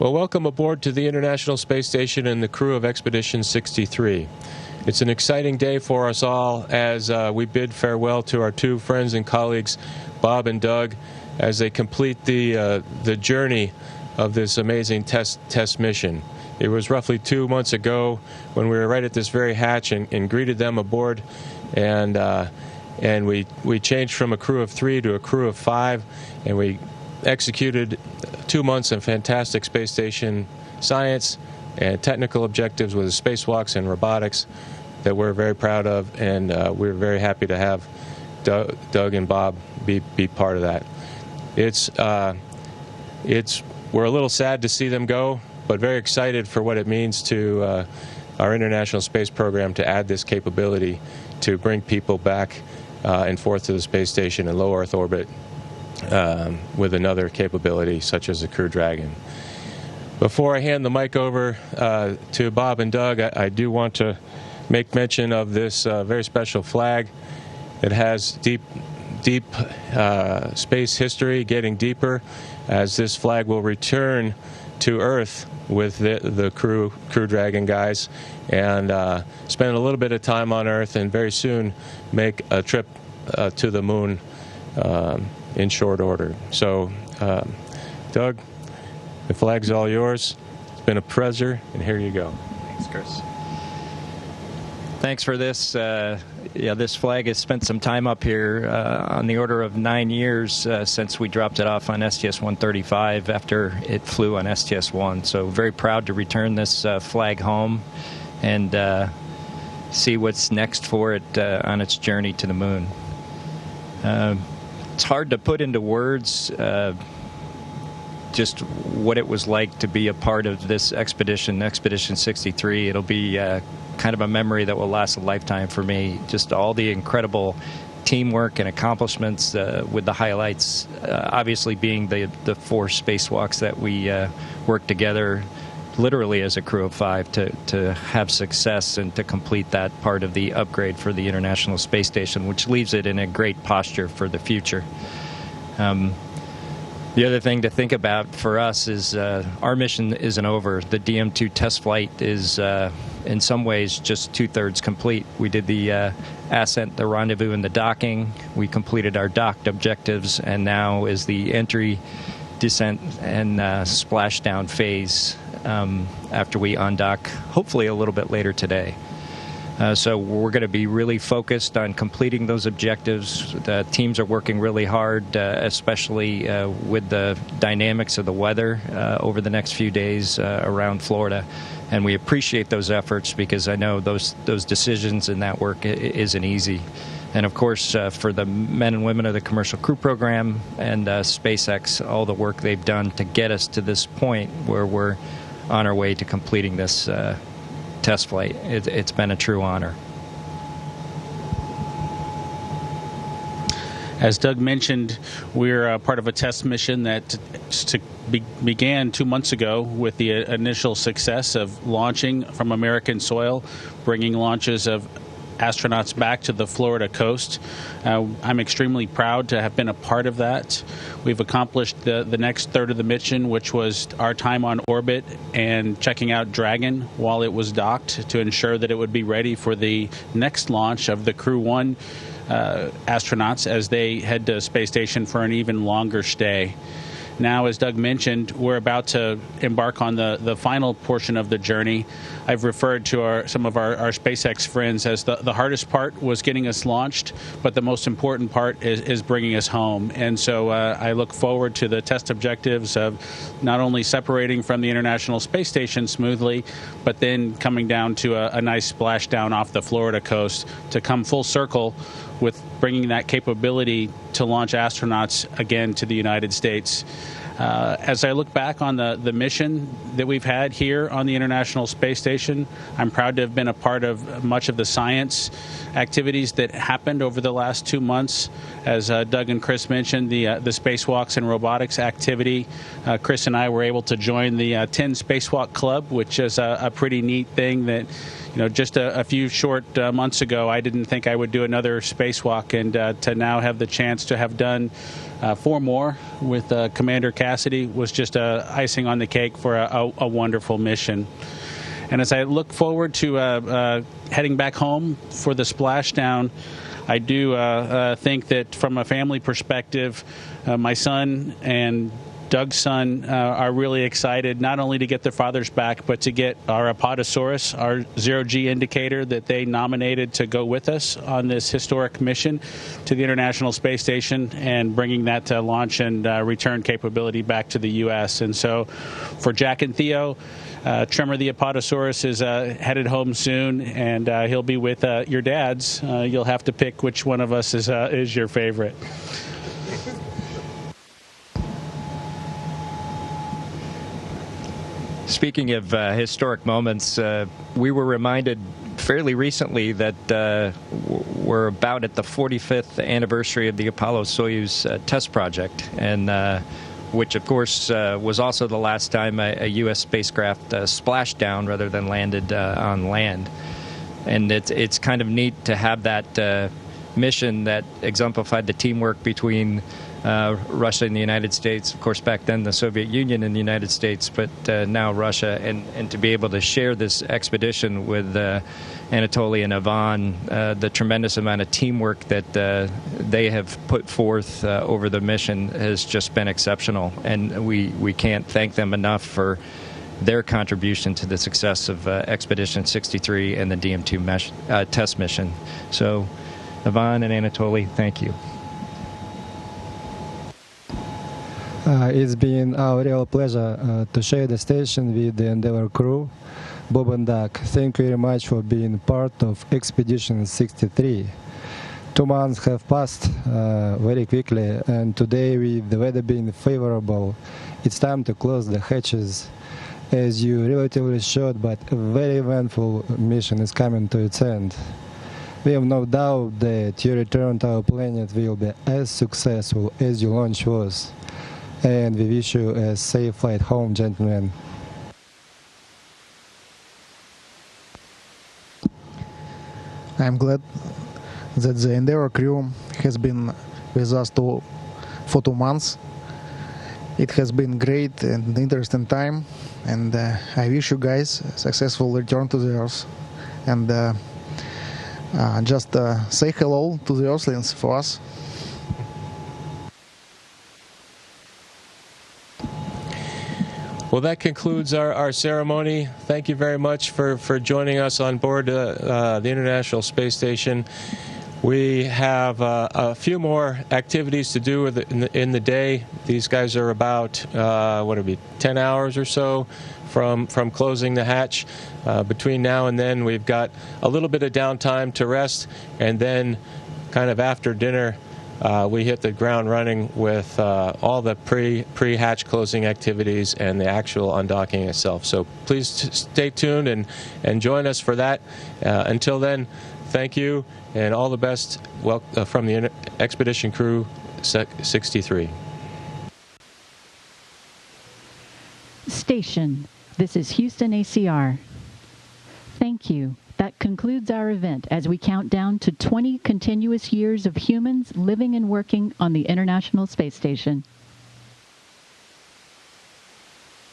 Well, welcome aboard to the International Space Station and the crew of Expedition 63. It's an exciting day for us all as we bid farewell to our two friends and colleagues, Bob and Doug, as they complete the journey of this amazing test mission. It was roughly 2 months ago when we were right at this very hatch and greeted them aboard, and we changed from a crew of 3 to a crew of 5, and we executed 2 months of fantastic space station science and technical objectives with spacewalks and robotics that we're very proud of, and we're very happy to have Doug and Bob be part of that. We're a little sad to see them go, but very excited for what it means to our International Space Program to add this capability to bring people back and forth to the space station in low Earth orbit with another capability such as the Crew Dragon. Before I hand the mic over to Bob and Doug, I do want to make mention of this very special flag. It has deep space history, getting deeper, as this flag will return to Earth with the Crew Dragon guys and spend a little bit of time on Earth and very soon make a trip to the moon in short order. So, Doug, the flag's all yours. It's been a pleasure, and here you go. Thanks, Chris. Thanks for this. This flag has spent some time up here, on the order of 9 years since we dropped it off on STS-135 after it flew on STS-1. So very proud to return this flag home and see what's next for it on its journey to the moon. It's hard to put into words just what it was like to be a part of this expedition, Expedition 63. It'll be kind of a memory that will last a lifetime for me. Just all the incredible teamwork and accomplishments, with the highlights obviously being the 4 spacewalks that we worked together literally as a crew of 5 to have success and to complete that part of the upgrade for the International Space Station, which leaves it in a great posture for the future. The other thing to think about for us is our mission isn't over. The DM-2 test flight is in some ways just 2/3 complete. We did the ascent, the rendezvous, and the docking. We completed our docked objectives, and now is the entry, descent, and splashdown phase after we undock, hopefully a little bit later today. So we're going to be really focused on completing those objectives. The teams are working really hard, especially with the dynamics of the weather over the next few days around Florida. And we appreciate those efforts because I know those decisions and that work isn't easy. And of course, for the men and women of the Commercial Crew Program and SpaceX, all the work they've done to get us to this point where we're on our way to completing this test flight. It's been a true honor. As Doug mentioned, we're part of a test mission that began 2 months ago with the initial success of launching from American soil, bringing launches of astronauts back to the Florida coast. I'm extremely proud to have been a part of that. We've accomplished the next third of the mission, which was our time on orbit and checking out Dragon while it was docked to ensure that it would be ready for the next launch of the Crew 1 astronauts as they head to space station for an even longer stay. Now, as Doug mentioned, we're about to embark on the final portion of the journey. I've referred to some of our SpaceX friends as the hardest part was getting us launched, but the most important part is bringing us home. And so I look forward to the test objectives of not only separating from the International Space Station smoothly, but then coming down to a nice splashdown off the Florida coast to come full circle with bringing that capability to launch astronauts again to the United States. As I look back on the mission that we've had here on the International Space Station, I'm proud to have been a part of much of the science activities that happened over the last 2 months. As Doug and Chris mentioned, the spacewalks and robotics activity. Chris and I were able to join the 10 Spacewalk Club, which is a pretty neat thing that just a few short months ago, I didn't think I would do another spacewalk, and to now have the chance to have done 4 more with Commander Cassidy was just icing on the cake for a wonderful mission. And as I look forward to heading back home for the splashdown, I do think that from a family perspective, my son and Doug's son are really excited not only to get their fathers back, but to get our Apatosaurus, our zero-G indicator that they nominated to go with us on this historic mission to the International Space Station, and bringing that to launch and return capability back to the U.S. And so for Jack and Theo, Tremor the Apatosaurus is headed home soon, and he'll be with your dads. You'll have to pick which one of us is your favorite. Speaking of historic moments, we were reminded fairly recently that we're about at the 45th anniversary of the Apollo-Soyuz test project, and which, of course, was also the last time a U.S. spacecraft splashed down rather than landed on land. And it's kind of neat to have that mission that exemplified the teamwork between Russia and the United States. Of course, back then the Soviet Union and the United States, but now Russia, and to be able to share this expedition with Anatoly and Ivan, the tremendous amount of teamwork that they have put forth over the mission has just been exceptional, and we can't thank them enough for their contribution to the success of Expedition 63 and the DM-2 test mission. So, Ivan and Anatoly, thank you. It's been our real pleasure to share the station with the Endeavour crew. Bob and Doug, thank you very much for being part of Expedition 63. 2 months have passed very quickly, and today, with the weather being favorable, it's time to close the hatches. As you relatively short but very eventful mission is coming to its end. We have no doubt that your return to our planet will be as successful as your launch was. And we wish you a safe flight home, gentlemen. I'm glad that the Endeavour crew has been with us for 2 months. It has been great and interesting time, and I wish you guys a successful return to the Earth. And just say hello to the Earthlings for us. Well, that concludes our ceremony. Thank you very much for joining us on board the International Space Station. We have a few more activities to do in the day. These guys are about, 10 hours or so from closing the hatch. Between now and then, we've got a little bit of downtime to rest, and then kind of after dinner, we hit the ground running with all the pre-hatch closing activities and the actual undocking itself. So please stay tuned and join us for that. Until then, thank you and all the best from the Expedition Crew 63. Station, this is Houston ACR. Thank you. That concludes our event as we count down to 20 continuous years of humans living and working on the International Space Station.